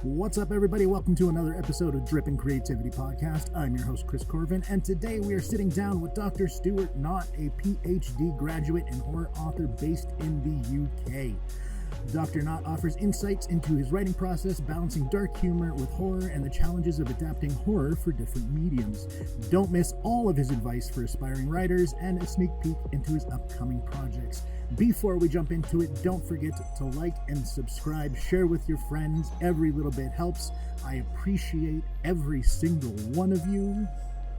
What's up, everybody? Welcome to another episode of Drippin' Creativity Podcast. I'm your host, Chris Corvin, and today we are sitting down with Dr. Stuart Knott, a PhD graduate and horror author based in the UK. Dr. Knott offers insights into his writing process, balancing dark humor with horror and the challenges of adapting horror for different mediums. Don't miss all of his advice for aspiring writers and a sneak peek into his upcoming projects. Before we jump into it, don't forget to like and subscribe, share with your friends. Every little bit helps. I appreciate every single one of you.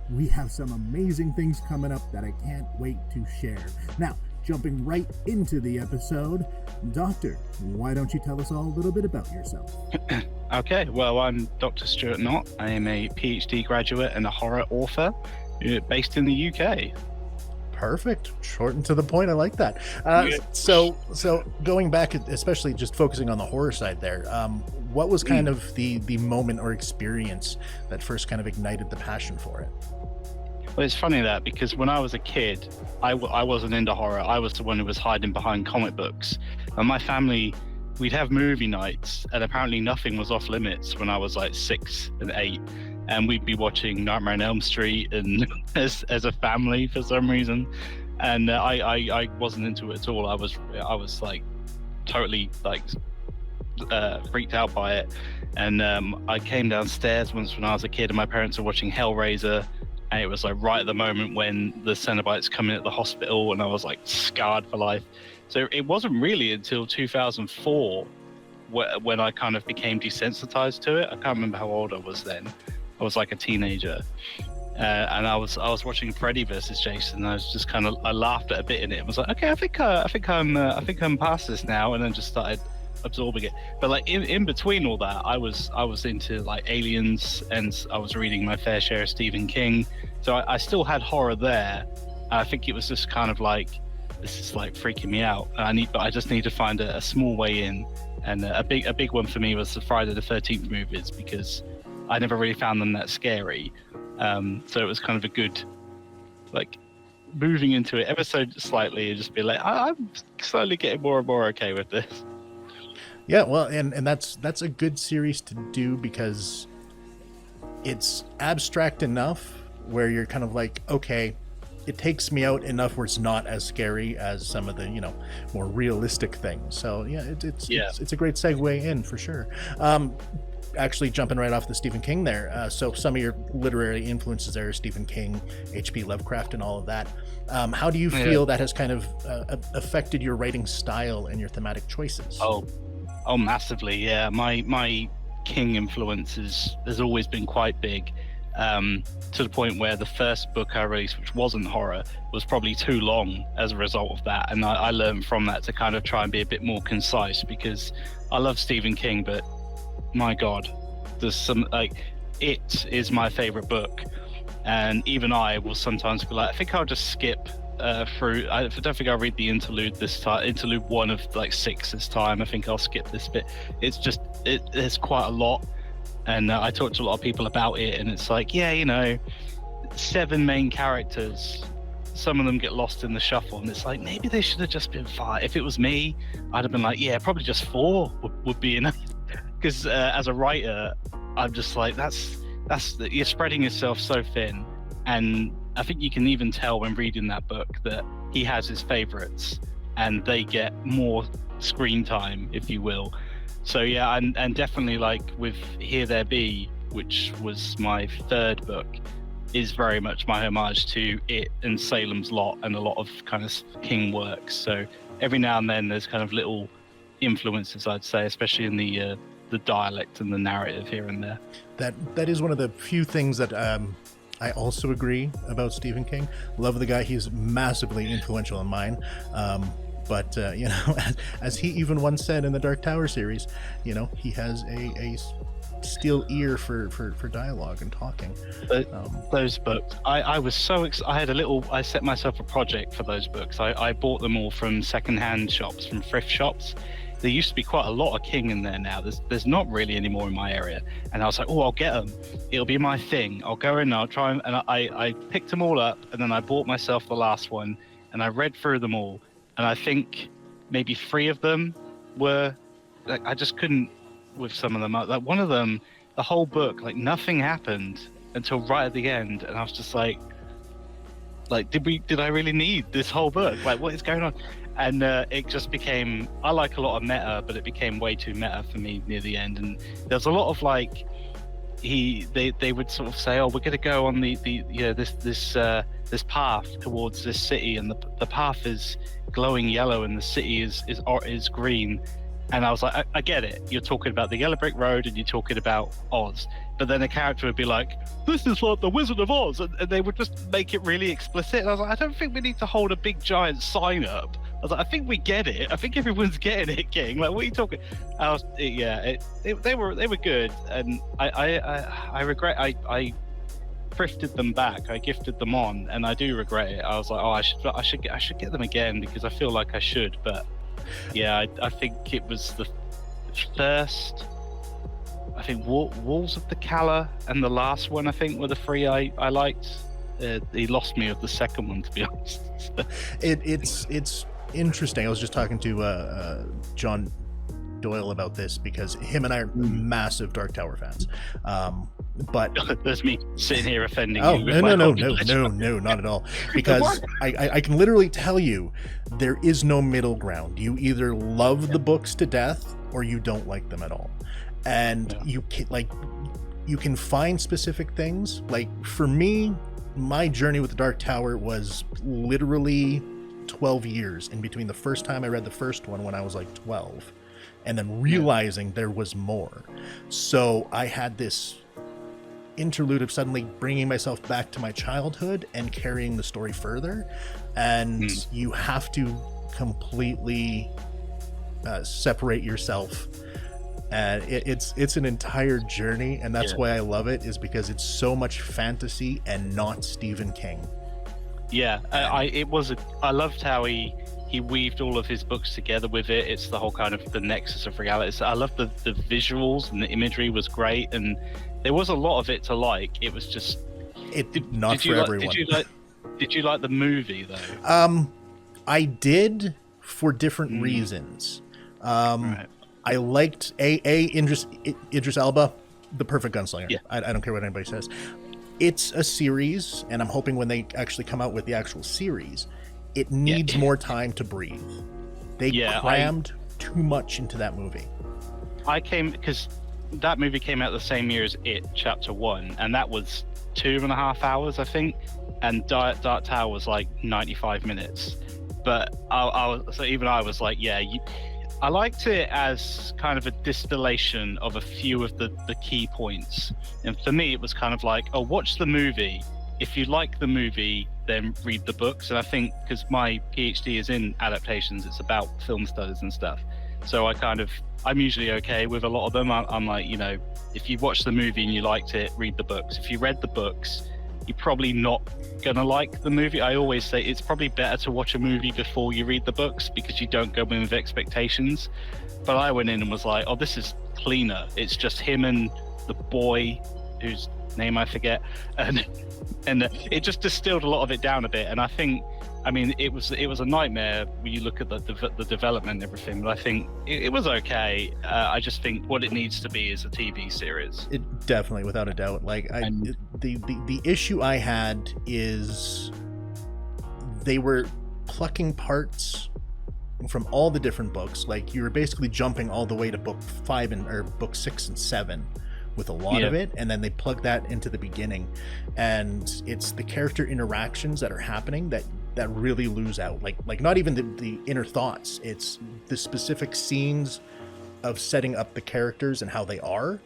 We have some amazing things coming up that I can't wait to share. Now, jumping right into the episode, Doctor, why don't you tell us all a little bit about yourself? Okay, well, I'm Dr. Stuart Knott. I am a PhD graduate and a horror author based in the UK. Perfect. Short and to the point. I like that. So going back, especially just focusing on the horror side there, what was kind of the moment or experience that first kind of ignited the passion for it? Well, it's funny that because when I was a kid, I wasn't into horror. I was the one who was hiding behind comic books. And my family, we'd have movie nights, and apparently nothing was off limits when I was like 6 and 8. And we'd be watching Nightmare on Elm Street and as a family for some reason. And I wasn't into it at all. I was like totally like freaked out by it. And I came downstairs once when I was a kid, and my parents were watching Hellraiser. And it was like right at the moment when the Cenobites come in at the hospital, and I was like scarred for life. So it wasn't really until 2004 when I kind of became desensitized to it. I can't remember how old I was then. I was like a teenager, and I was watching Freddy versus Jason. And I was just I laughed at a bit in it. I was like, okay, I think I'm past this now, and then just started absorbing it. But like in between all that, I was into like Aliens, and I was reading my fair share of Stephen King. So I still had horror there. And I think it was just kind of like, this is like freaking me out. But I just need to find a small way in. And a big one for me was the Friday the 13th movies, because I never really found them that scary. So it was kind of a good, like, moving into it ever so slightly and just be like, I'm slowly getting more and more okay with this. Yeah, well, and that's a good series to do because it's abstract enough where you're kind of like, okay, it takes me out enough where it's not as scary as some of the, more realistic things. So yeah, it's a great segue in for sure. Actually jumping right off the Stephen King there. So some of your literary influences there are Stephen King, HP Lovecraft, and all of that. How do you feel that has kind of affected your writing style and your thematic choices? Oh, massively. Yeah. My King influence has always been quite big, to the point where the first book I released, which wasn't horror, was probably too long as a result of that. And I learned from that to kind of try and be a bit more concise, because I love Stephen King, but my God, there's some, like, It is my favorite book. And even I will sometimes be like, I think I'll just skip through. I don't think I'll read the interlude this time, interlude 1 of like 6 this time. I think I'll skip this bit. It's just, there's quite a lot. And I talked to a lot of people about it, and it's like, 7 main characters. Some of them get lost in the shuffle, and it's like, maybe they should have just been 5. If it was me, I'd have been like, probably just 4 would be enough. Because as a writer, I'm just like, you're spreading yourself so thin. And I think you can even tell when reading that book that he has his favorites, and they get more screen time, if you will. So yeah, and definitely like with Here There Be, which was my 3rd book, is very much my homage to It and Salem's Lot and a lot of kind of King works. So every now and then there's kind of little influences, I'd say, especially in the dialect and the narrative here and there. That is one of the few things that I also agree about Stephen King. Love the guy. He's massively influential in mine. But as he even once said in the Dark Tower series, he has a steel ear for dialogue and talking. Those books, I was so excited. I set myself a project for those books. I bought them all from secondhand shops, from thrift shops. There used to be quite a lot of King in there now. There's not really any more in my area. And I was like, I'll get them. It'll be my thing. I'll go in, I'll try them. And I picked them all up, and then I bought myself the last one, and I read through them all. And I think maybe 3 of them were, like, I just couldn't with some of them. Like one of them, the whole book, like nothing happened until right at the end, and I was just like did I really need this whole book? Like, what is going on? And it just became, I like a lot of meta, but it became way too meta for me near the end. And there's a lot of like, they would sort of say, oh, we're going to go on the this path towards this city, and the path is glowing yellow and the city is green. And I was like, I get it. You're talking about the yellow brick road and you're talking about Oz. But then a character would be like, this is like the Wizard of Oz. And they would just make it really explicit. And I was like, I don't think we need to hold a big giant sign up. I was like, I think we get it. I think everyone's getting it, King. Like, what are you talking? They were good. And I regret, I thrifted them back. I gifted them on, and I do regret it. I was like, oh, I should get them again because I feel like I should. But yeah, I think it was the first. I think Walls of the Calla and the last one, I think, were the three I liked. He lost me with the second one, to be honest. It's interesting. I was just talking to John Doyle about this because him and I are massive Dark Tower fans. But there's me sitting here offending you. No, not at all. Because I can literally tell you there is no middle ground. You either love the books to death or you don't like them at all. And you can find specific things. Like for me, my journey with the Dark Tower was literally 12 years in between the first time I read the first one when I was like 12 and then realizing there was more. So I had this interlude of suddenly bringing myself back to my childhood and carrying the story further. And you have to completely separate yourself. And it's an entire journey, and that's why I love it, is because it's so much fantasy and not Stephen King. Yeah, I loved how he weaved all of his books together with it. It's the whole kind of the nexus of reality. I love the visuals, and the imagery was great, and there was a lot of it to like. It was just not for everyone. Did you like the movie though? I did for different reasons. Right. I liked Idris Elba, the perfect gunslinger. Yeah. I don't care what anybody says. It's a series, and I'm hoping when they actually come out with the actual series, it needs more time to breathe. They crammed too much into that movie. Because that movie came out the same year as It Chapter 1, and that was 2.5 hours, I think, and Dark Tower was like 95 minutes. But I was like, I liked it as kind of a distillation of a few of the key points. And for me, it was kind of like, oh, watch the movie. If you like the movie, then read the books. And I think because my PhD is in adaptations, it's about film studies and stuff. So I'm usually okay with a lot of them. I'm like, if you watch the movie and you liked it, read the books. If you read the books, you're probably not gonna like the movie. I always say it's probably better to watch a movie before you read the books because you don't go in with expectations. But I went in and was like, oh, this is cleaner. It's just him and the boy whose name I forget, and it just distilled a lot of it down a bit. And I think, it was a nightmare when you look at the development and everything, but I think it was okay. I just think what it needs to be is a TV series. It definitely, without a doubt. The issue I had is they were plucking parts from all the different books. Like you were basically jumping all the way to book 5 or book 6 and 7 with a lot of it, and then they plug that into the beginning, and it's the character interactions that are happening that really lose out. Like not even the inner thoughts, it's the specific scenes of setting up the characters and how they are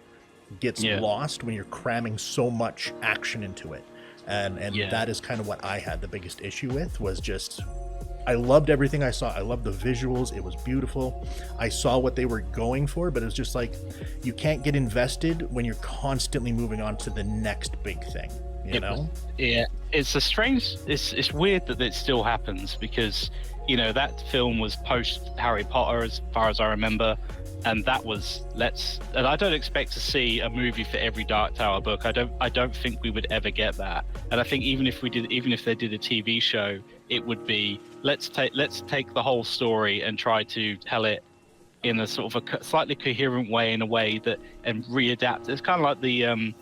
gets lost when you're cramming so much action into it, and that is kind of what I had the biggest issue with. Was just, I loved everything I saw. I loved the visuals. It was beautiful. I saw what they were going for, but it was just like, you can't get invested when you're constantly moving on to the next big thing, It's weird that it still happens because, that film was post Harry Potter as far as I remember. And that was, and I don't expect to see a movie for every Dark Tower book. I don't think we would ever get that. And I think even if they did a TV show, it would be, let's take the whole story and try to tell it in a sort of a slightly coherent way, in a way that, and readapt. It's kind of like the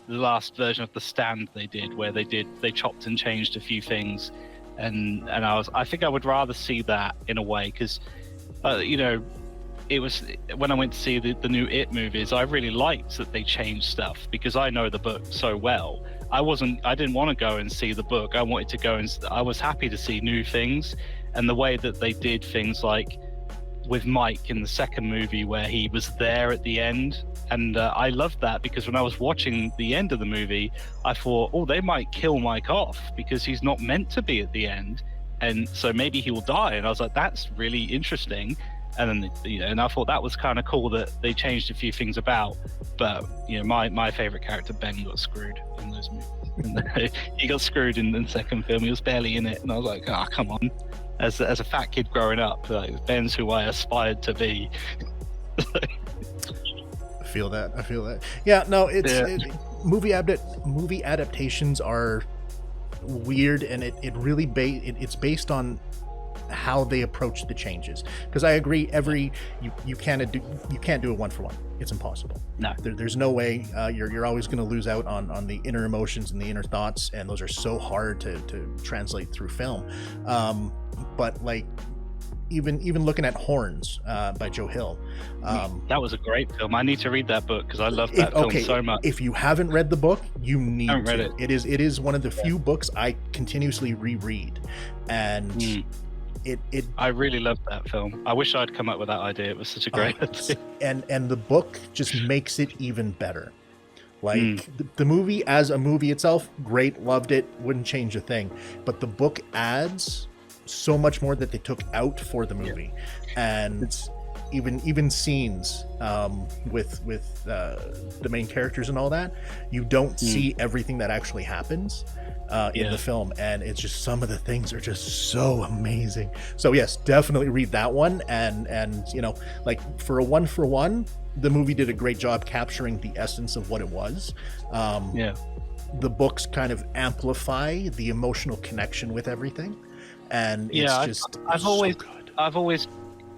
last version of The Stand they did, where they chopped and changed a few things, and I think I would rather see that in a way, because it was when I went to see the new It movies, I really liked that they changed stuff, because I know the book so well. I didn't want to go and see the book. I wanted to go, and I was happy to see new things. And the way that they did things, like with Mike in the second movie, where he was there at the end, and I loved that, because when I was watching the end of the movie, I thought, oh, they might kill Mike off, because he's not meant to be at the end, and so maybe he will die. And I was like, that's really interesting. And then, and I thought that was kind of cool that they changed a few things about. But my favorite character, Ben, got screwed in those movies. He got screwed in the second film. He was barely in it, and I was like, oh, come on. As a fat kid growing up, like, Ben's who I aspired to be. I feel that. Yeah, no, movie adaptations are weird, and it really it's based on how they approach the changes, because I agree, you can't do it one for one. It's impossible. No, there's no way. You're always going to lose out on the inner emotions and the inner thoughts, and those are so hard to translate through film. But like even looking at Horns by Joe Hill, that was a great film. I need to read that book, because I love that film so much. If you haven't read the book, you need to. Read it. It is one of the few books I continuously reread, and I really loved that film. I wish I'd come up with that idea. It was such a great idea. And the book just makes it even better. Like the movie as a movie itself, great, loved it, wouldn't change a thing. But the book adds so much more that they took out for the movie, and even scenes with the main characters and all that, you don't see everything that actually happens in the film, and it's just, some of the things are just so amazing. So yes, definitely read that one, and like for a one for one, the movie did a great job capturing the essence of what it was. The books kind of amplify the emotional connection with everything, and I've always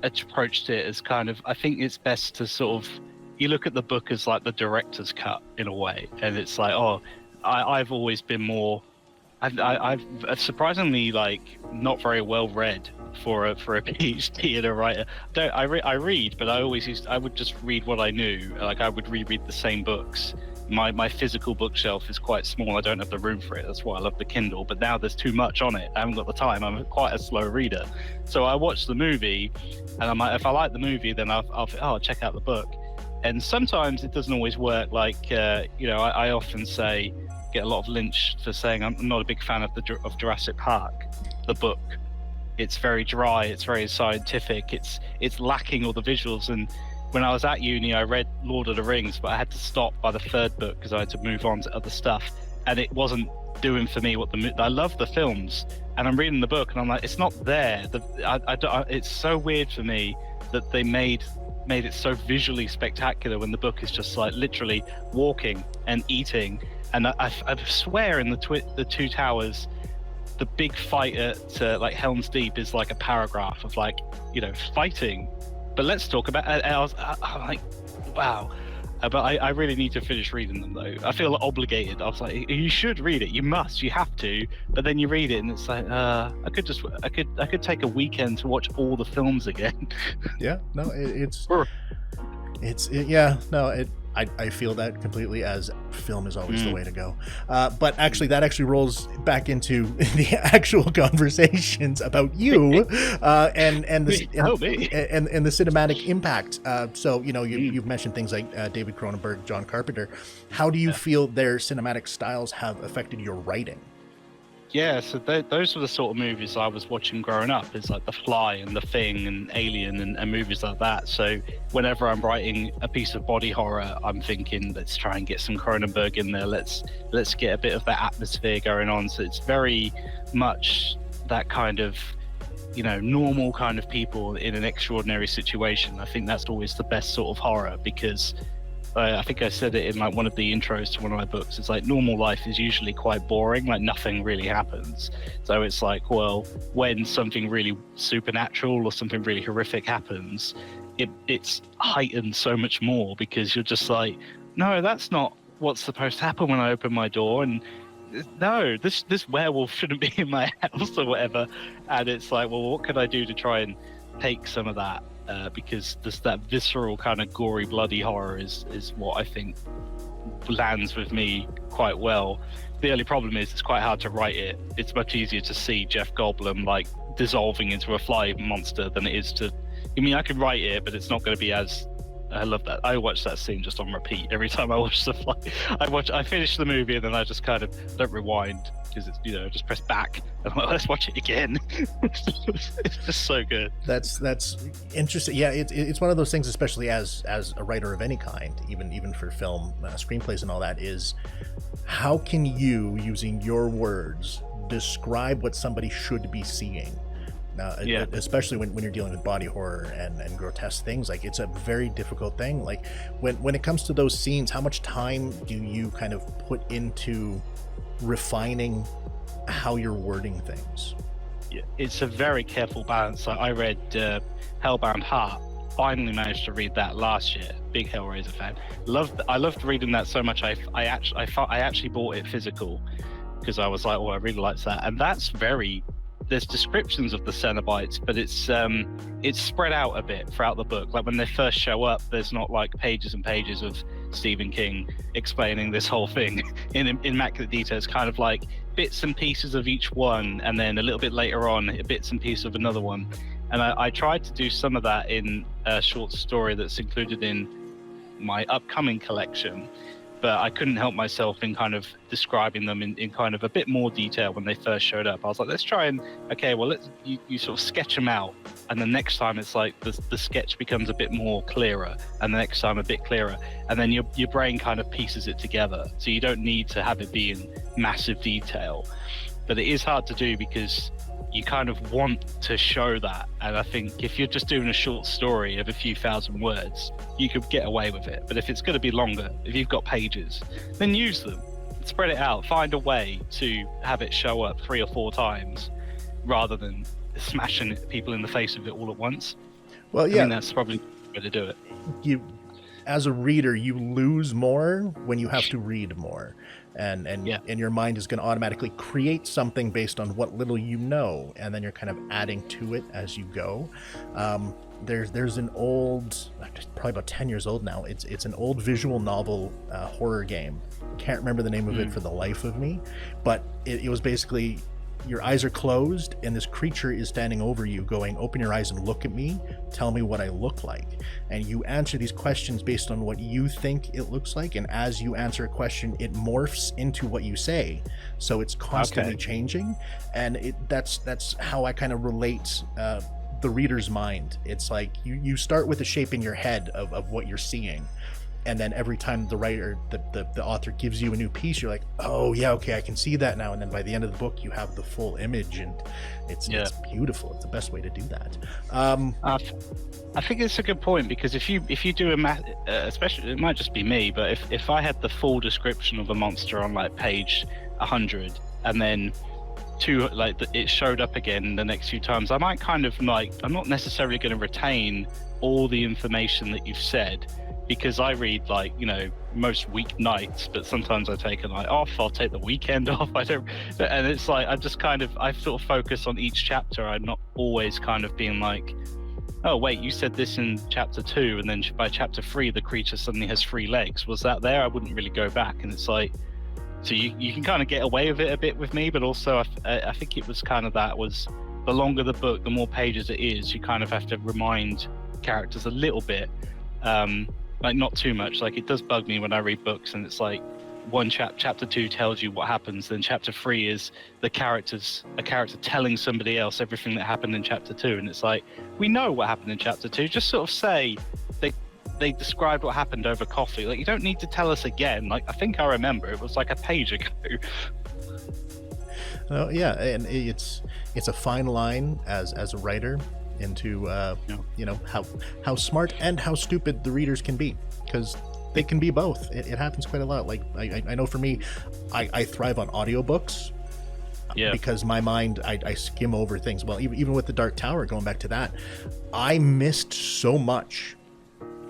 approached it as kind of, I think it's best to sort of, you look at the book as like the director's cut in a way, and it's like, I've always been more, I've surprisingly like not very well read for a PhD and a writer. I read, but I would just read what I knew. Like I would reread the same books. My physical bookshelf is quite small. I don't have the room for it. That's why I love the Kindle. But now there's too much on it. I haven't got the time. I'm quite a slow reader. So I watch the movie, and I'm like, if I like the movie, then I'll check out the book. And sometimes it doesn't always work. Like I often get a lot of lynch for saying I'm not a big fan of Jurassic Park, the book. It's very dry. It's very scientific. It's lacking all the visuals. And when I was at uni, I read Lord of the Rings, but I had to stop by the third book because I had to move on to other stuff, and it wasn't doing for me what I love the films, and I'm reading the book, and I'm like, it's not there. It's so weird for me that they made it so visually spectacular when the book is just like literally walking and eating. And I swear in the Two Towers, the big fight at like Helm's Deep is like a paragraph of like fighting. But let's talk about it. I'm like, wow. But I really need to finish reading them though. I feel obligated. I was like, you should read it. You must. You have to. But then you read it, and it's like, I could take a weekend to watch all the films again. Yeah. No, I feel that completely, as film is always the way to go. But actually, that actually rolls back into the actual conversations about you and the cinematic impact. So you've mentioned things like David Cronenberg, John Carpenter. How do you feel their cinematic styles have affected your writing? Yeah, so those were the sort of movies I was watching growing up. It's like The Fly and The Thing and Alien and movies like that. So whenever I'm writing a piece of body horror, I'm thinking, let's try and get some Cronenberg in there. Let's get a bit of that atmosphere going on. So it's very much that kind of, normal kind of people in an extraordinary situation. I think that's always the best sort of horror, because I think I said it in like one of the intros to one of my books. It's like normal life is usually quite boring, like nothing really happens. So it's like, well, when something really supernatural or something really horrific happens, it's heightened so much more, because you're just like, no, that's not what's supposed to happen when I open my door, and no, this werewolf shouldn't be in my house or whatever. And it's like, well, what could I do to try and take some of that? Because that visceral kind of gory, bloody horror is what I think lands with me quite well. The only problem is it's quite hard to write it. It's much easier to see Jeff Goldblum like dissolving into a fly monster than it is to. I mean, I can write it, but it's not going to be as. I love that. I watch that scene just on repeat every time I watch the fly. I finish the movie and then I just kind of don't rewind, because it's, you know, just press back and I'm like, let's watch it again. It's just so good. That's interesting. Yeah, it's one of those things, especially as a writer of any kind, even for film, screenplays and all that, is how can you, using your words, describe what somebody should be seeing? Especially when you're dealing with body horror and grotesque things. Like, it's a very difficult thing. Like, when it comes to those scenes, how much time do you kind of put into refining how you're wording things? Yeah, it's a very careful balance. I read Hellbound Heart. Finally managed to read that last year. Big Hellraiser fan. I loved reading that so much. I actually bought it physical, because I was like, oh, I really liked that. And that's very. There's descriptions of the Cenobites, but it's spread out a bit throughout the book. Like, when they first show up, there's not like pages and pages of Stephen King explaining this whole thing in immaculate detail. It's kind of like bits and pieces of each one, and then a little bit later on, bits and pieces of another one. And I tried to do some of that in a short story that's included in my upcoming collection, but I couldn't help myself in kind of describing them in kind of a bit more detail when they first showed up. I was like, let's try and, okay, well, you sort of sketch them out, and the next time it's like the sketch becomes a bit more clearer, and the next time a bit clearer, and then your brain kind of pieces it together. So you don't need to have it be in massive detail, but it is hard to do because you kind of want to show that. And I think if you're just doing a short story of a few thousand words, you could get away with it. But if it's going to be longer, if you've got pages, then use them, spread it out, find a way to have it show up 3 or 4 times rather than smashing people in the face of it all at once. Well, yeah, I mean, that's probably the way to do it. You, as a reader, you lose more when you have to read more. And your mind is going to automatically create something based on what little you know, and then you're kind of adding to it as you go. There's an old, probably about 10 years old now. It's an old visual novel horror game. Can't remember the name of it for the life of me, but it was basically, your eyes are closed and this creature is standing over you going, open your eyes and look at me, tell me what I look like. And you answer these questions based on what you think it looks like, and as you answer a question, it morphs into what you say, so it's constantly changing. And that's how I kind of relate the reader's mind. It's like you start with a shape in your head of what you're seeing, and then every time the writer, the author gives you a new piece, you're like, oh yeah, okay, I can see that now. And then by the end of the book, you have the full image, and it's beautiful. It's the best way to do that. I think it's a good point, because if you do especially, it might just be me, but if I had the full description of a monster on like page 100, and then it showed up again the next few times, I might kind of like, I'm not necessarily going to retain all the information that you've said, because I read like, you know, most weeknights, but sometimes I take a night off, I'll take the weekend off, and it's like, I sort of focus on each chapter. I'm not always kind of being like, oh wait, you said this in chapter 2, and then by chapter 3 the creature suddenly has 3 legs. Was that there? I wouldn't really go back. And it's like, so you can kind of get away with it a bit with me, but also I think it was kind of that was, the longer the book, the more pages it is, you kind of have to remind characters a little bit, like not too much. Like, it does bug me when I read books and it's like chapter 2 tells you what happens, then chapter 3 is a character telling somebody else everything that happened in chapter 2, and it's like, we know what happened in chapter 2, just sort of say they described what happened over coffee. Like, you don't need to tell us again. Like, I think I remember it was like a page ago. Oh yeah, and it's a fine line as a writer into you know, how smart and how stupid the readers can be, because they can be both. It happens quite a lot. Like I know for me, I thrive on audiobooks, because my mind, I skim over things. Well, even with the Dark Tower, going back to that, I missed so much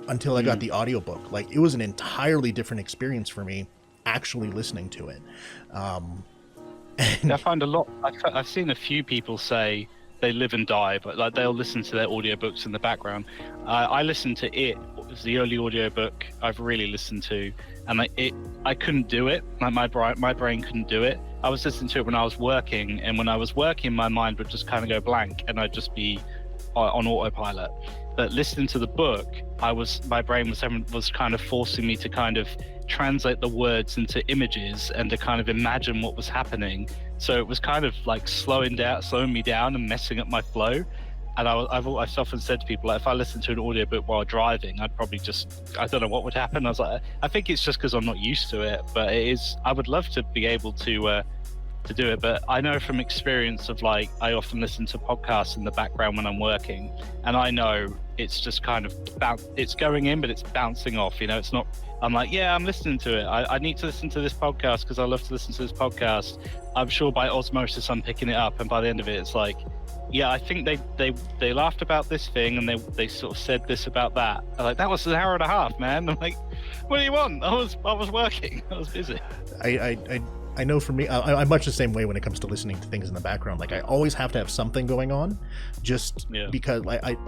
until I got the audiobook. Like, it was an entirely different experience for me actually listening to it. I find a lot, I've seen a few people say they live and die, but like they'll listen to their audiobooks in the background. I listened to it was the only audiobook I've really listened to, and I couldn't do it. Like my brain couldn't do it. I was listening to it when I was working, and when I was working, my mind would just kind of go blank, and I'd just be on autopilot. But listening to the book, my brain was kind of forcing me to kind of translate the words into images and to kind of imagine what was happening. So it was kind of like slowing me down and messing up my flow. And I've often said to people, like, if I listened to an audiobook while driving, I'd probably I don't know what would happen. I was like, I think it's just because I'm not used to it, but I would love to be able to do it. But I know from experience of, like, I often listen to podcasts in the background when I'm working, and I know it's just kind of it's going in, but it's bouncing off, it's not, I'm like, yeah, I'm listening to it. I need to listen to this podcast because I love to listen to this podcast. I'm sure by osmosis I'm picking it up, and by the end of it, it's like, yeah, I think they laughed about this thing, and they sort of said this about that. I'm like, that was an hour and a half, man. I'm like, what do you want? I was working. I was busy. I know for me, I'm much the same way when it comes to listening to things in the background. Like, I always have to have something going on, just because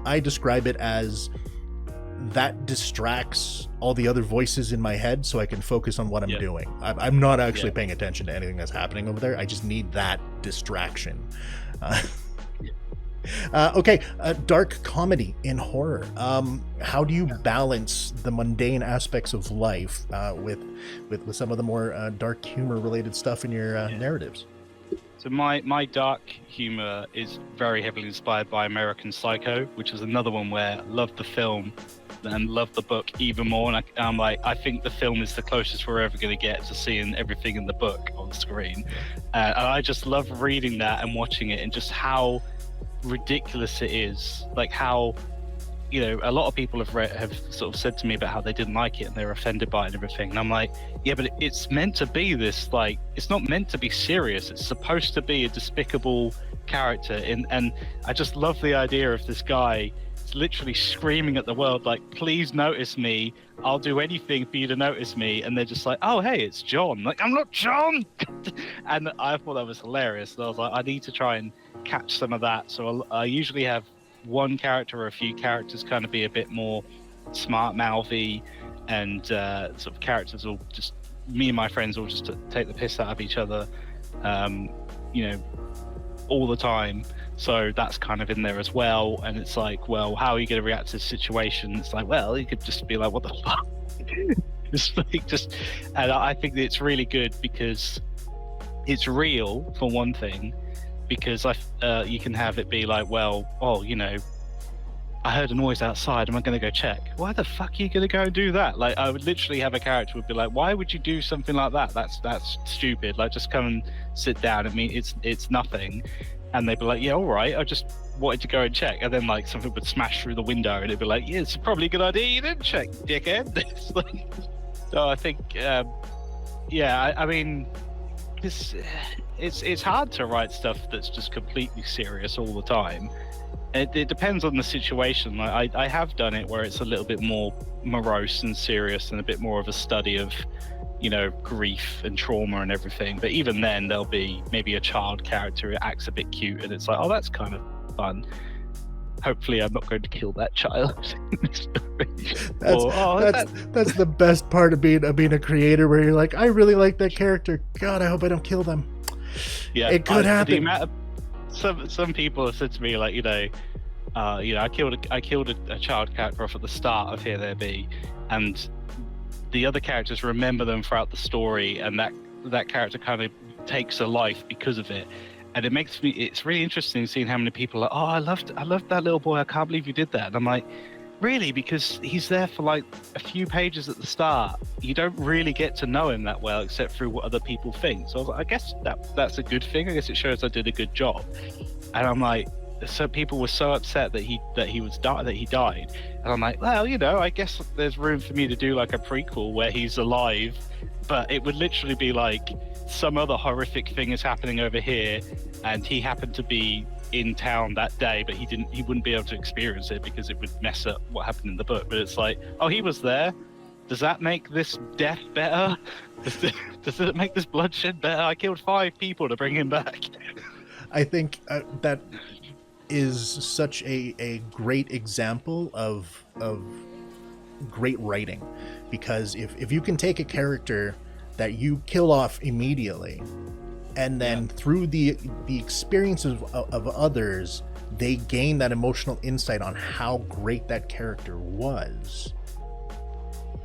I describe it as that distracts all the other voices in my head, so I can focus on what I'm doing. I'm not actually paying attention to anything that's happening over there. I just need that distraction. Okay, dark comedy in horror. How do you balance the mundane aspects of life with some of the more dark humor related stuff in your narratives? So my dark humor is very heavily inspired by American Psycho, which is another one where I love the film and love the book even more. And I'm like, I think the film is the closest we're ever going to get to seeing everything in the book on screen. And I just love reading that and watching it, and just how ridiculous it is. Like, how a lot of people have sort of said to me about how they didn't like it and they're offended by it and everything, and I'm like, yeah, but it's meant to be this, like, it's not meant to be serious. It's supposed to be a despicable character, and I just love the idea of this guy literally screaming at the world, like, please notice me, I'll do anything for you to notice me, and they're just like, oh, hey, it's John. Like, I'm not John. And I thought that was hilarious, and I was like, I need to try and catch some of that. So I usually have one character or a few characters kind of be a bit more smart mouthy, and sort of characters will just, me and my friends will just take the piss out of each other all the time. So that's kind of in there as well. And it's like, well, how are you going to react to this situation? It's like, well, you could just be like, what the fuck? And I think that it's really good because it's real, for one thing, because you can have it be like, well, I heard a noise outside, am I going to go check? Why the fuck are you going to go and do that? Like, I would literally have a character who would be like, why would you do something like that? That's stupid. Like, just come and sit down. I mean, it's nothing. And they'd be like, yeah, all right, I just wanted to go and check. And then, like, something would smash through the window, and it'd be like, yeah, it's probably a good idea you didn't check, dickhead. So I think, I mean, it's hard to write stuff that's just completely serious all the time. It depends on the situation. Like, I have done it where it's a little bit more morose and serious, and a bit more of a study of, grief and trauma and everything. But even then, there'll be maybe a child character who acts a bit cute, and it's like, oh, that's kind of fun. Hopefully I'm not going to kill that child. That's the best part of being a creator, where you're like, I really like that character. God, I hope I don't kill them. Yeah, it could happen. Some people have said to me, like, I killed a child character off at the start of Here There Be, and the other characters remember them throughout the story, and that character kind of takes a life because of it. And it's really interesting seeing how many people are like, oh, I loved that little boy, I can't believe you did that. And I'm like, really? Because he's there for like a few pages at the start. You don't really get to know him that well, except through what other people think. So I was like, I guess that's a good thing. I guess it shows I did a good job. And I'm like, so people were so upset that he died, and I'm like, well, I guess there's room for me to do like a prequel where he's alive, but it would literally be like some other horrific thing is happening over here, and he happened to be in town that day, but he wouldn't be able to experience it because it would mess up what happened in the book. But it's like, oh, he was there. Does that make this death better? Does it make this bloodshed better? I killed 5 people to bring him back. I think that is such a great example of great writing, because if you can take a character that you kill off immediately, and then through the experiences of others, they gain that emotional insight on how great that character was,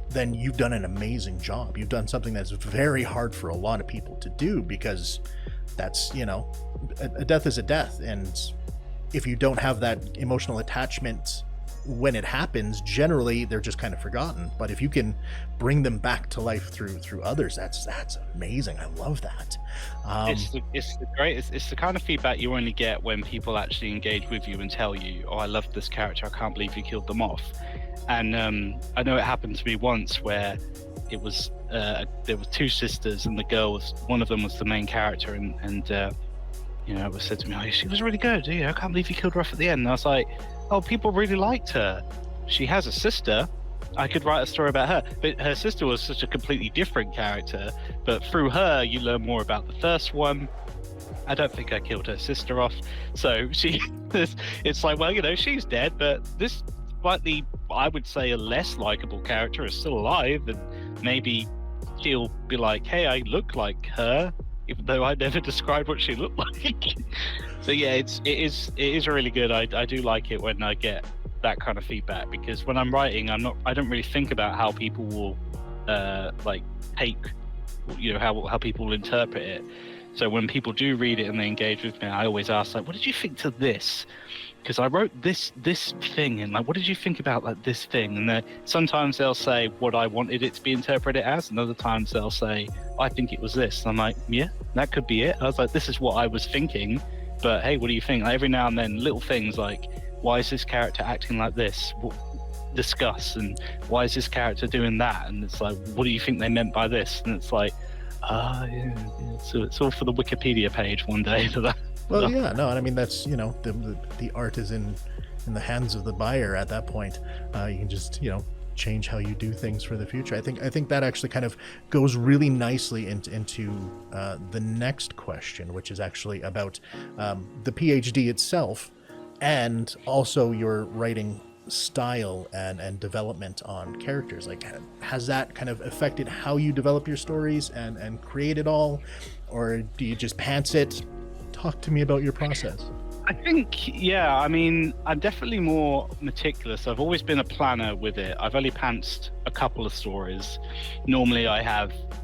then you've done an amazing job. You've done something that's very hard for a lot of people to do, because that's, a death is a death. And if you don't have that emotional attachment when it happens, generally they're just kind of forgotten. But if you can bring them back to life through others, that's amazing. I love that. It's the kind of feedback you only get when people actually engage with you and tell you, oh, I love this character, I can't believe you killed them off. And I know it happened to me once where it was there were 2 sisters, and the girl one of them was the main character, and it was said to me, oh, she was really good, I can't believe you killed her off at the end. And I was like, oh, people really liked her. She has a sister. I could write a story about her, but her sister was such a completely different character. But through her, you learn more about the first one. I don't think I killed her sister off. So it's like, well, she's dead, but this slightly, I would say, a less likable character is still alive, and maybe she'll be like, hey, I look like her, even though I never described what she looked like. So yeah, it is really good. I do like it when I get that kind of feedback, because when I'm writing, I don't really think about how people will take, how people will interpret it. So when people do read it and they engage with me, I always ask, like, what did you think to this? Because I wrote this thing, and like, what did you think about like this thing? And sometimes they'll say what I wanted it to be interpreted as, and other times they'll say, I think it was this. And I'm like, yeah, that could be it. I was like, this is what I was thinking, but hey, what do you think? Like, every now and then, little things like, why is this character acting like this? Discuss. And why is this character doing that? And it's like, what do you think they meant by this? And it's like, yeah. So it's all for the Wikipedia page one day for that. Well, yeah, no, and I mean, that's, the art is in the hands of the buyer at that point. You can just, change how you do things for the future. I think that actually kind of goes really nicely into the next question, which is actually about the PhD itself, and also your writing style and development on characters. Like, has that kind of affected how you develop your stories and create it all, or do you just pants it? Talk to me about your process. I think, yeah, I mean, I'm definitely more meticulous. I've always been a planner with it. I've only pantsed a couple of stories. Normally I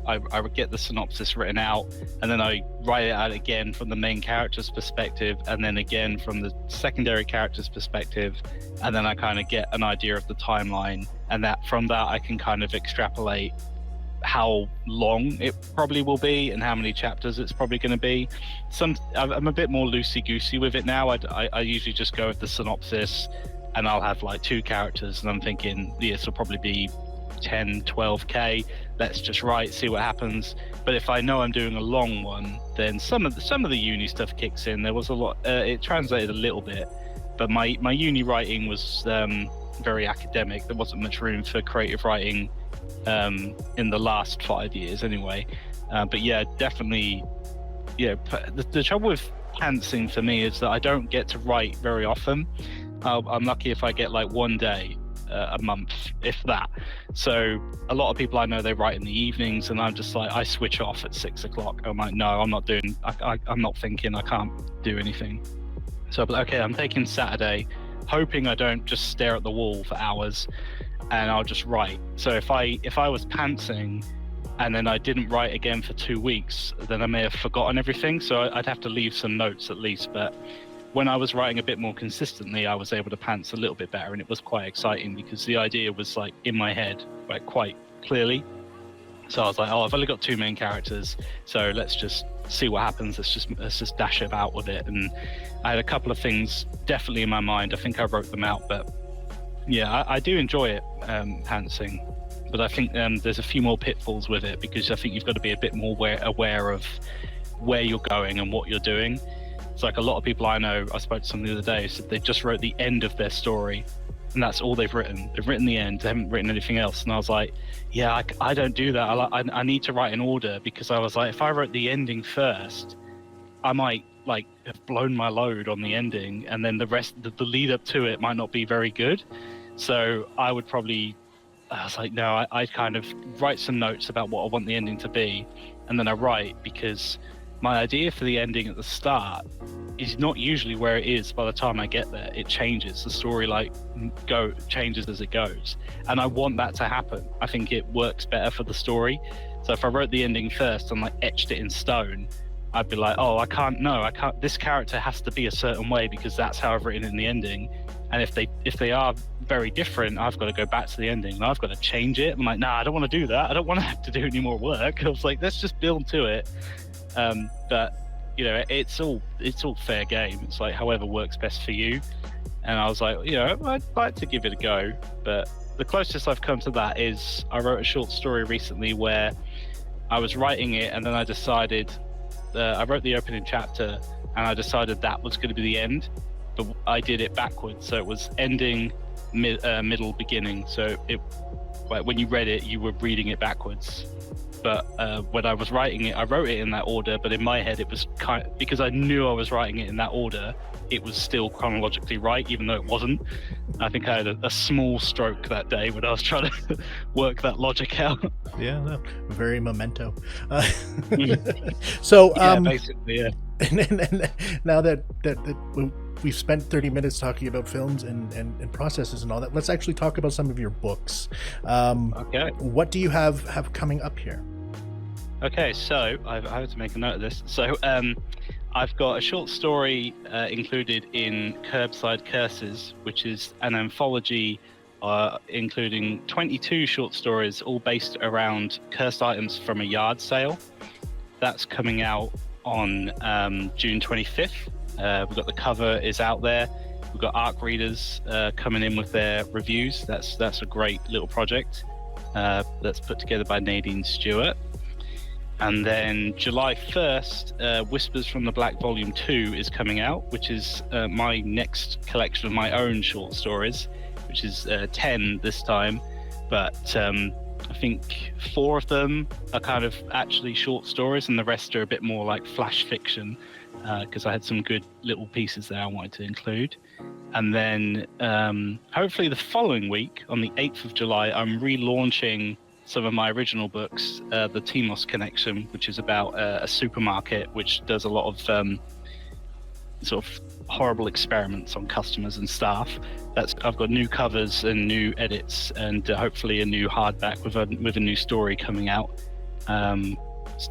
would get the synopsis written out, and then I write it out again from the main character's perspective, and then again from the secondary character's perspective, and then I kind of get an idea of the timeline, and from that I can kind of extrapolate how long it probably will be and how many chapters it's probably going to be. I'm a bit more loosey-goosey with it now. I usually just go with the synopsis, and I'll have like 2 characters, and I'm thinking, yeah, this will probably be 10, 12k. Let's just write, see what happens. But if I know I'm doing a long one, then some of the uni stuff kicks in. There was a lot. It translated a little bit, but my uni writing was very academic. There wasn't much room for creative writing in the last 5 years anyway. But yeah, definitely, yeah, the trouble with pantsing for me is that I don't get to write very often. I'm lucky if I get like one day a month, if that. So a lot of people I know, they write in the evenings, and I'm just like, I switch off at 6 o'clock. I'm like, no, I'm not doing, I'm not thinking, I can't do anything. So okay, I'm taking Saturday, hoping I don't just stare at the wall for hours, and I'll just write. So if I was pantsing and then I didn't write again for 2 weeks, then I may have forgotten everything. So I'd have to leave some notes at least. But when I was writing a bit more consistently, I was able to pants a little bit better, and it was quite exciting because the idea was like in my head, like quite clearly. So I was like, oh, I've only got 2 main characters, so let's just see what happens. Let's just dash about with it. And I had a couple of things definitely in my mind. I think I wrote them out, but yeah, I do enjoy it, pantsing. But I think there's a few more pitfalls with it, because I think you've got to be a bit more aware of where you're going and what you're doing. It's like a lot of people I know, I spoke to someone the other day, said they just wrote the end of their story, and that's all they've written. They've written the end, they haven't written anything else. And I was like, yeah, I don't do that. I need to write in order, because I was like, if I wrote the ending first, I might like have blown my load on the ending, and then the rest, the lead up to it might not be very good. So I was like, no, I kind of write some notes about what I want the ending to be, and then I write, because my idea for the ending at the start is not usually where it is by the time I get there. It changes. The story changes as it goes, and I want that to happen. I think it works better for the story. So if I wrote the ending first and like etched it in stone, I'd be like, oh, I can't. This character has to be a certain way, because that's how I've written it in the ending. And if they are very different, I've got to go back to the ending and I've got to change it. I'm like, nah, I don't want to do that. I don't want to have to do any more work. I was like, let's just build to it. But you know, it's all fair game. It's like however works best for you. And I was like, you know, I'd like to give it a go. But the closest I've come to that is I wrote a short story recently where I was writing it, and then I decided I wrote the opening chapter, and I decided that was going to be the end. But I did it backwards, so it was ending, middle, beginning. So when you read it, you were reading it backwards. But when I was writing it, I wrote it in that order. But in my head, it was because I knew I was writing it in that order, it was still chronologically right, even though it wasn't. I think I had a small stroke that day when I was trying to work that logic out. Yeah, no, very Memento. So, yeah, basically, yeah. And now that we've spent 30 minutes talking about films and processes and all that, let's actually talk about some of your books. Okay. What do you have coming up here? Okay, so I have to make a note of this. So I've got a short story included in Curbside Curses, which is an anthology including 22 short stories, all based around cursed items from a yard sale. That's coming out on June 25th. We've got the cover is out there. We've got ARC readers coming in with their reviews. That's a great little project that's put together by Nadine Stewart. And then July 1st, Whispers from the Black Volume 2 is coming out, which is my next collection of my own short stories, which is 10 this time. But I think 4 of them are kind of actually short stories, and the rest are a bit more like flash fiction, because I had some good little pieces there I wanted to include. And then hopefully the following week, on the 8th of July, I'm relaunching some of my original books, the Timos Connection, which is about a supermarket which does a lot of sort of horrible experiments on customers and staff. I've got new covers and new edits, and hopefully a new hardback with a new story coming out,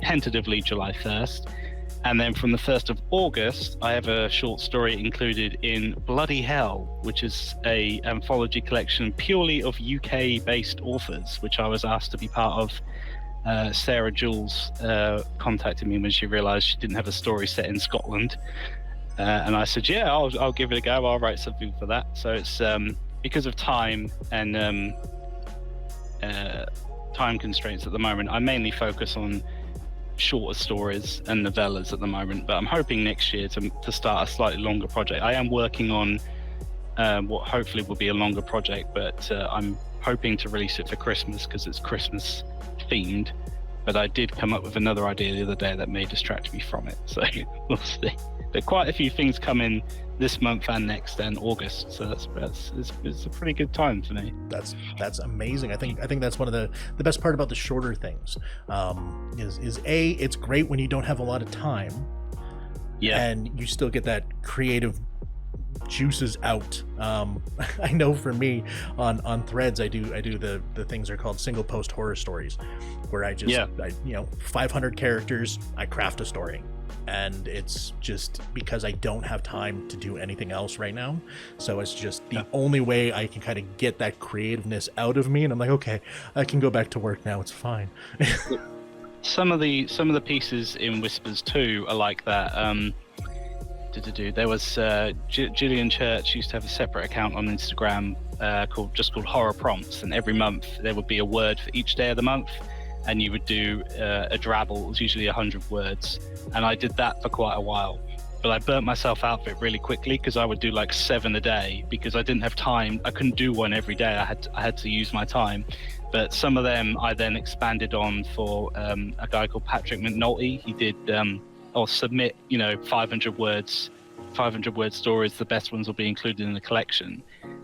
tentatively July 1st. And then from the 1st of August, I have a short story included in Bloody Hell, which is a anthology collection purely of UK-based authors, which I was asked to be part of. Sarah Jules contacted me when she realised she didn't have a story set in Scotland. And I said, yeah, I'll give it a go. I'll write something for that. So it's because of time and time constraints at the moment, I mainly focus on shorter stories and novellas at the moment, but I'm hoping next year to start a slightly longer project. I am working on what hopefully will be a longer project, but I'm hoping to release it for Christmas because it's Christmas themed. But I did come up with another idea the other day that may distract me from it, so we'll see. But quite a few things come in this month and next and August, so it's a pretty good time for me. That's amazing. I think that's one of the best part about the shorter things is it's great when you don't have a lot of time, and you still get that creative juices out. I know for me on Threads, I do the things are called single post horror stories, where I 500 characters, I craft a story. And it's just because I don't have time to do anything else right now. So it's just the only way I can kind of get that creativeness out of me. And I'm like, okay, I can go back to work now. It's fine. some of the pieces in Whispers 2 are like that. There was Gillian Church used to have a separate account on Instagram called Horror Prompts, and every month there would be a word for each day of the month, and you would do a drabble. It was usually 100 words, and I did that for quite a while. But I burnt myself out of it really quickly because I would do like 7 a day because I didn't have time. I couldn't do one every day. I had to use my time. But some of them I then expanded on for a guy called Patrick McNulty. He did submit 500 words, 500 word stories. The best ones will be included in the collection.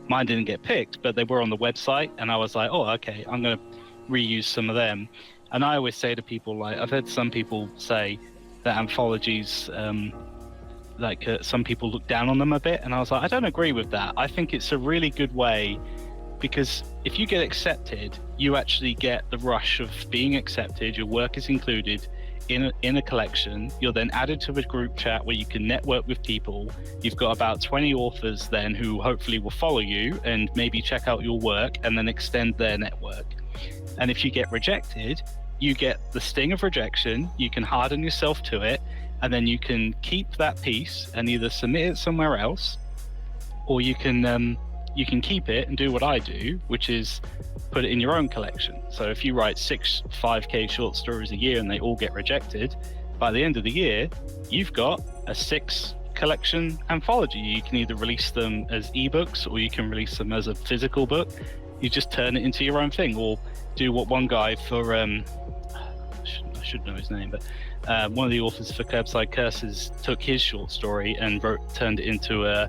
Mine didn't get picked, but they were on the website, and I was like, oh, okay, I'm going to reuse some of them. And I always say to people, like, I've heard some people say that anthologies, some people look down on them a bit, and I was like, I don't agree with that. I think it's a really good way, because if you get accepted, you actually get the rush of being accepted. Your work is included in a collection. You're then added to a group chat where you can network with people. You've got about 20 authors then who hopefully will follow you and maybe check out your work and then extend their network. And if you get rejected, you get the sting of rejection. You can harden yourself to it, and then you can keep that piece and either submit it somewhere else, or you can keep it and do what I do, which is put it in your own collection. So if you write 6 5K short stories a year and they all get rejected, by the end of the year, you've got a 6 collection anthology. You can either release them as ebooks or you can release them as a physical book. You just turn it into your own thing, or do what one guy for, I should know his name, but one of the authors for Curbside Curses took his short story and turned it into a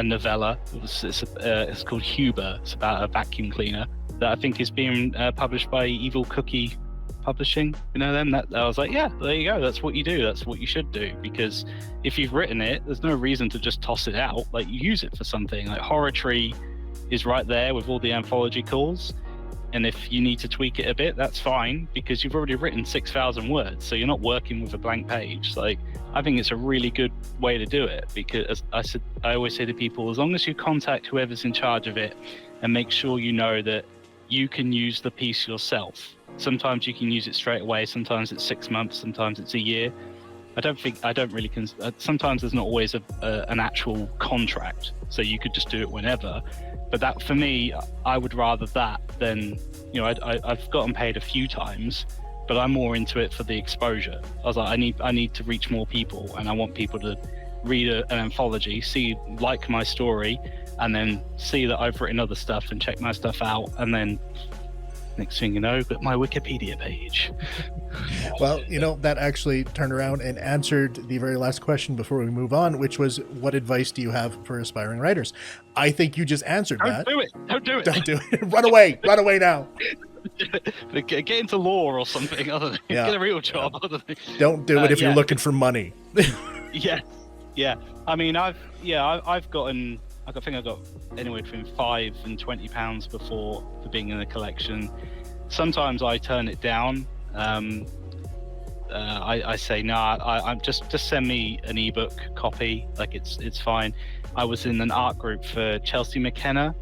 novella. It's called Huber. It's about a vacuum cleaner that I think is being published by Evil Cookie Publishing. You know them? I was like, yeah, there you go. That's what you do. That's what you should do. Because if you've written it, there's no reason to just toss it out. Like, you use it for something. Like Horror Tree is right there with all the anthology calls. And if you need to tweak it a bit, that's fine, because you've already written 6,000 words, so you're not working with a blank page. Like, I think it's a really good way to do it, because I always say to people, as long as you contact whoever's in charge of it and make sure you know that you can use the piece yourself. Sometimes you can use it straight away, sometimes it's 6 months, sometimes it's a year. Sometimes there's not always an actual contract, so you could just do it whenever. But that, for me, I would rather that than, I've gotten paid a few times, but I'm more into it for the exposure. I was like, I need to reach more people, and I want people to read an anthology, like my story, and then see that I've written other stuff and check my stuff out, and then next thing you know, got my Wikipedia page. Well, that actually turned around and answered the very last question before we move on, which was, what advice do you have for aspiring writers? I think you just answered that. Don't do it. Don't do it. Run away now. Get into law or something. I don't know. Yeah. Get a real job. Don't do it if you're looking for money. Yeah. I mean, I've gotten, I think I got anywhere between £5 and £20 before for being in a collection. Sometimes I turn it down. I say no. I'm just send me an ebook copy. Like, it's fine. I was in an art group for Chelsea McKenna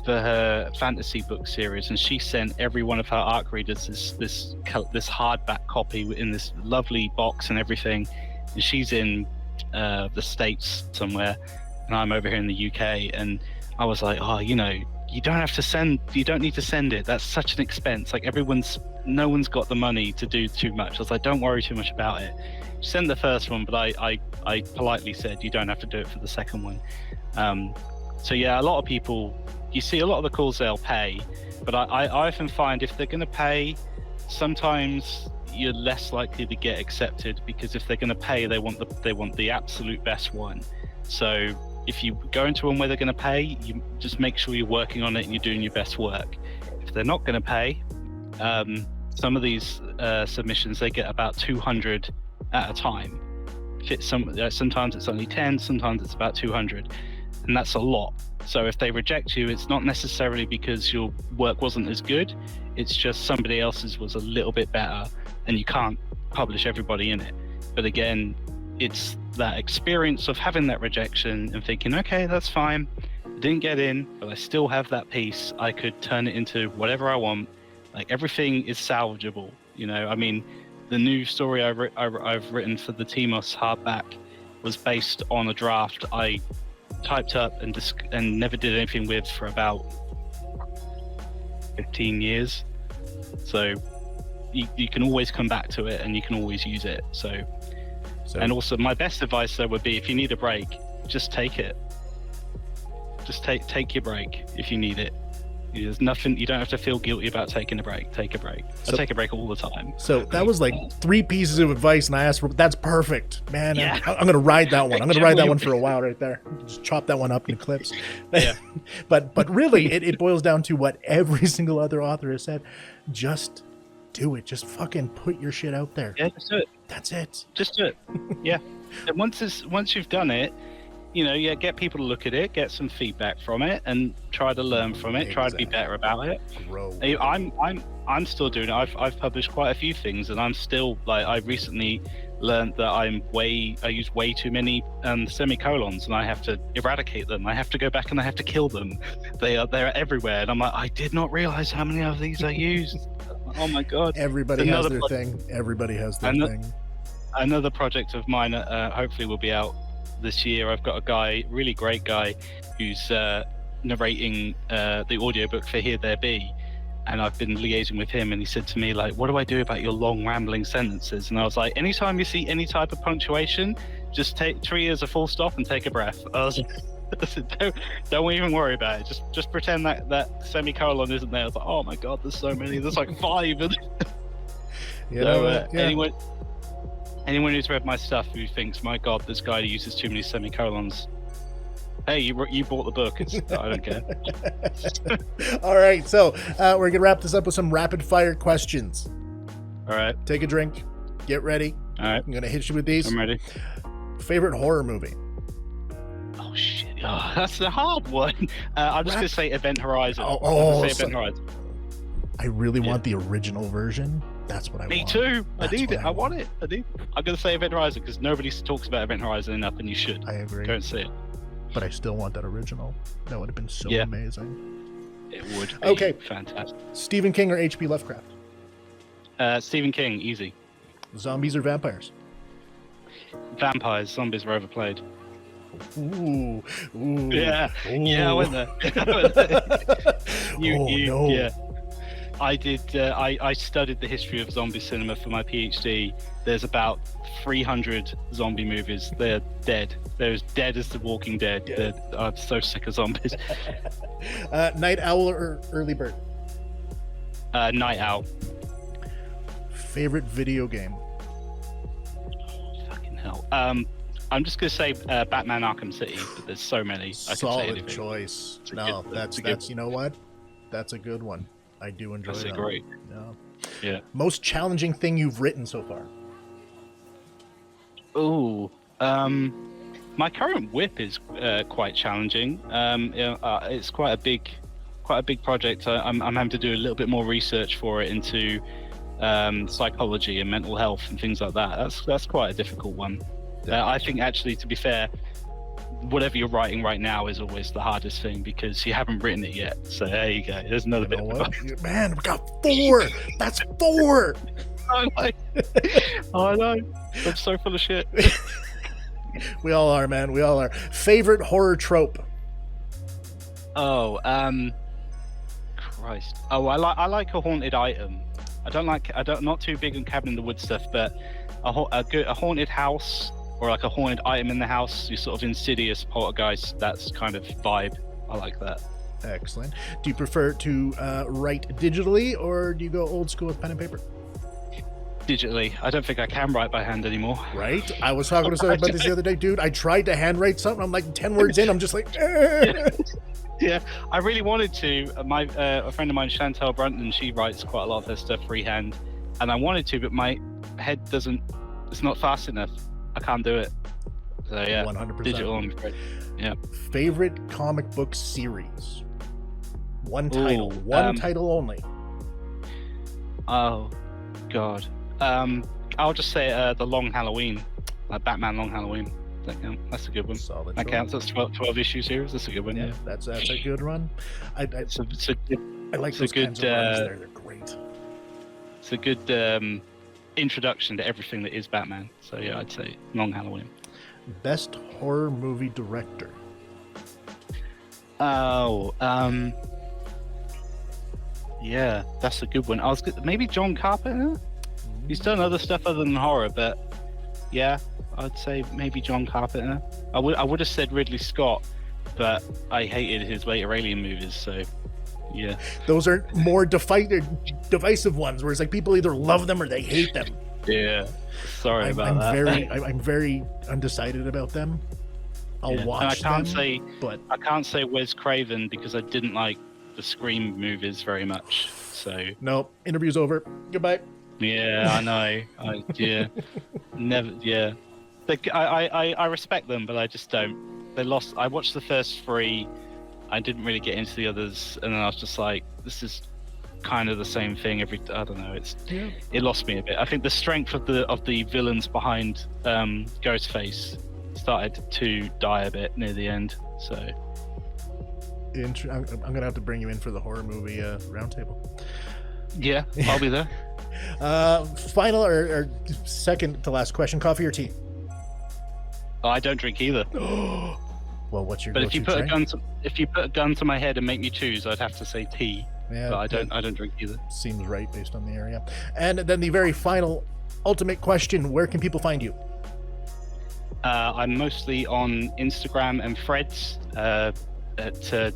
for her fantasy book series, and she sent every one of her art readers this hardback copy in this lovely box and everything. And she's in the States somewhere, and I'm over here in the UK. And I was like, you don't need to send it. That's such an expense. Like, no one's got the money to do too much. I was like, don't worry too much about it. Send the first one, but I politely said you don't have to do it for the second one. So yeah, a lot of people, you see a lot of the calls they'll pay, but I often find if they're going to pay, sometimes you're less likely to get accepted, because if they're going to pay, they want the absolute best one. So if you go into one where they're going to pay, you just make sure you're working on it and you're doing your best work. If they're not going to pay, some of these submissions, they get about 200 at a time. Sometimes it's only 10, sometimes it's about 200, and that's a lot. So if they reject you, it's not necessarily because your work wasn't as good, it's just somebody else's was a little bit better, and you can't publish everybody in it. But again, it's that experience of having that rejection and thinking, okay, that's fine, I didn't get in, but I still have that piece. I could turn it into whatever I want. Like, everything is salvageable. You know, I mean, the new story I've written for the Timos hardback was based on a draft I typed up and never did anything with for about 15 years. So you can always come back to it and you can always use it. So and also my best advice though would be, if you need a break, just take it. Just take your break if you need it. There's nothing, you don't have to feel guilty about taking a break. Take a break. I take a break all the time. So that was like 3 pieces of advice, and I asked for, that's perfect, man. Yeah. I'm gonna ride that one. I'm gonna ride that one for a while right there. Just chop that one up in clips. Yeah. but really, it boils down to what every single other author has said. Just do it. Just fucking put your shit out there. Yeah, just do it. That's it. Just do it. Yeah. And once you've done it, you know, get people to look at it, get some feedback from it, and try to learn from it. Exactly. Try to be better about it. Grow. I'm still doing it. I've published quite a few things, and I'm still like, I recently learned that I use way too many semicolons, and I have to eradicate them. I have to go back and I have to kill them. They're everywhere, and I'm like, I did not realize how many of these I used. Oh my god! Everybody has their thing. Everybody has their thing. Another project of mine, hopefully, will be out this year. I've got a guy, really great guy, who's narrating the audiobook for Here There Be, and I've been liaising with him, and he said to me, like, what do I do about your long rambling sentences? And I was like, anytime you see any type of punctuation, just treat it as a full stop and take a breath. I said, don't even worry about it. Just pretend that semicolon isn't there. I was like, oh my god, there's so many. There's like 5. Anyone who's read my stuff who thinks, my god, this guy uses too many semicolons, hey, you bought the book. I don't care. All right, so we're gonna wrap this up with some rapid fire questions. All right, take a drink, get ready. All right, I'm gonna hit you with these. I'm ready. Favorite horror movie? Oh shit, that's a hard one. I'm just gonna say Event Horizon. Event Horizon. I really want the original version. That's what I want. Me too. I need it. I want it. I'm going to say Event Horizon because nobody talks about Event Horizon enough, and you should. I agree. Go and see it. But I still want that original. That would have been so amazing. It would be fantastic. Stephen King or HP Lovecraft? Stephen King, easy. Zombies or vampires? Vampires. Zombies are overplayed. Ooh. Yeah. Ooh. Yeah, I went there. No. Yeah. I did. I studied the history of zombie cinema for my PhD. There's about 300 zombie movies. They're dead. They're as dead as The Walking Dead. Yeah. I'm so sick of zombies. Night owl or early bird? Night owl. Favorite video game? Fucking hell. I'm just gonna say Batman: Arkham City, but there's so many. Solid choice. That's you know what? That's a good one. I do enjoy that. That's great. Yeah. Most challenging thing you've written so far? Oh, my current whip is quite challenging. It's quite a big project. I'm having to do a little bit more research for it into psychology and mental health and things like that. That's quite a difficult one. I think, actually, to be fair, whatever you're writing right now is always the hardest thing because you haven't written it yet. So there you go. There's another bit of man, we got 4. That's 4. I know. I'm so full of shit. We all are, man. We all are. Favorite horror trope? Oh, Christ. Oh, I like a haunted item. Not too big on cabin in the woods stuff, but a haunted house, or like a haunted item in the house, you sort of Insidious, Poltergeist, that's kind of vibe. I like that. Excellent. Do you prefer to write digitally, or do you go old school with pen and paper? Digitally. I don't think I can write by hand anymore. Right? I was talking to someone about this the other day, dude. I tried to handwrite something. I'm like 10 words in. I'm just like, Yeah, I really wanted to. A friend of mine, Chantal Brunton, she writes quite a lot of her stuff freehand, and I wanted to, but my head it's not fast enough. I can't do it. So yeah, 100%. Digital, I'm afraid. Yeah. Favorite comic book series? One title. One title only. Oh, God. I'll just say The Long Halloween. Batman Long Halloween. That count? That's a good one. Solid. That counts. That's 12 issue series. That's a good one. Yeah, that's a good run. I like those kinds of runs. They're great. it's a good introduction to everything that is Batman. So yeah, I'd say Long Halloween. Best horror movie director. Oh, yeah, that's a good one. Maybe John Carpenter. He's done other stuff other than horror, but yeah, I'd say maybe John Carpenter. I would have said Ridley Scott, but I hated his later Alien movies, so yeah. Those are more divisive ones, where it's like people either love them or they hate them. Yeah, sorry about that. I'm very undecided about them. I'll watch them. I can't say Wes Craven because I didn't like the Scream movies very much. So nope. Interview's over. Goodbye. Yeah, I know. Never. Yeah, I respect them, but I just don't. They lost. I watched the first 3. I didn't really get into the others, and then I was just like, this is kind of the same thing every. I don't know. It lost me a bit. I think the strength of the villains behind Ghostface started to die a bit near the end. So I'm gonna have to bring you in for the horror movie roundtable. Yeah, I'll be there. Final or second to last question: coffee or tea? Oh, I don't drink either. Well, what's your? But if you put a gun to my head and make me choose, I'd have to say tea. Yeah, but I don't drink either. Seems right based on the area. And then the very final, ultimate question: where can people find you? I'm mostly on Instagram and Threads at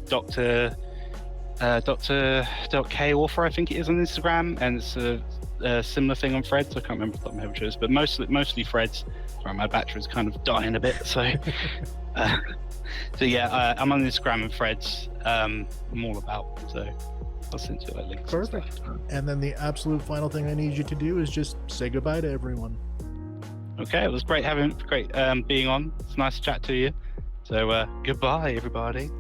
Dr. Author, I think it is on Instagram, and it's a similar thing on Threads. I can't remember what my which is, but mostly Threads. Sorry, my battery's kind of dying a bit, so I'm on Instagram and Threads. I'm all about, so I'll send you like links. Perfect. And then the absolute final thing I need you to do is just say goodbye to everyone. Okay, it was great being on. It's nice to chat to you. So goodbye, everybody.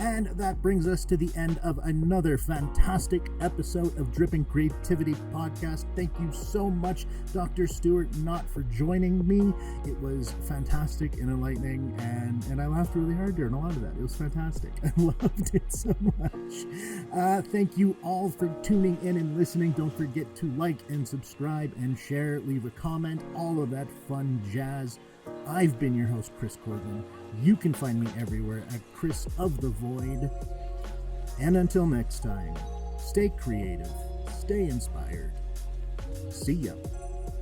And that brings us to the end of another fantastic episode of Dripping Creativity Podcast. Thank you so much, Dr. Stuart Knott, for joining me. It was fantastic and enlightening, and I laughed really hard during a lot of that. It was fantastic. I loved it so much. Thank you all for tuning in and listening. Don't forget to like and subscribe and share, leave a comment, all of that fun jazz. I've been your host, Chris Corbin. You can find me everywhere at Chris of the Void. And until next time, stay creative, stay inspired. See ya.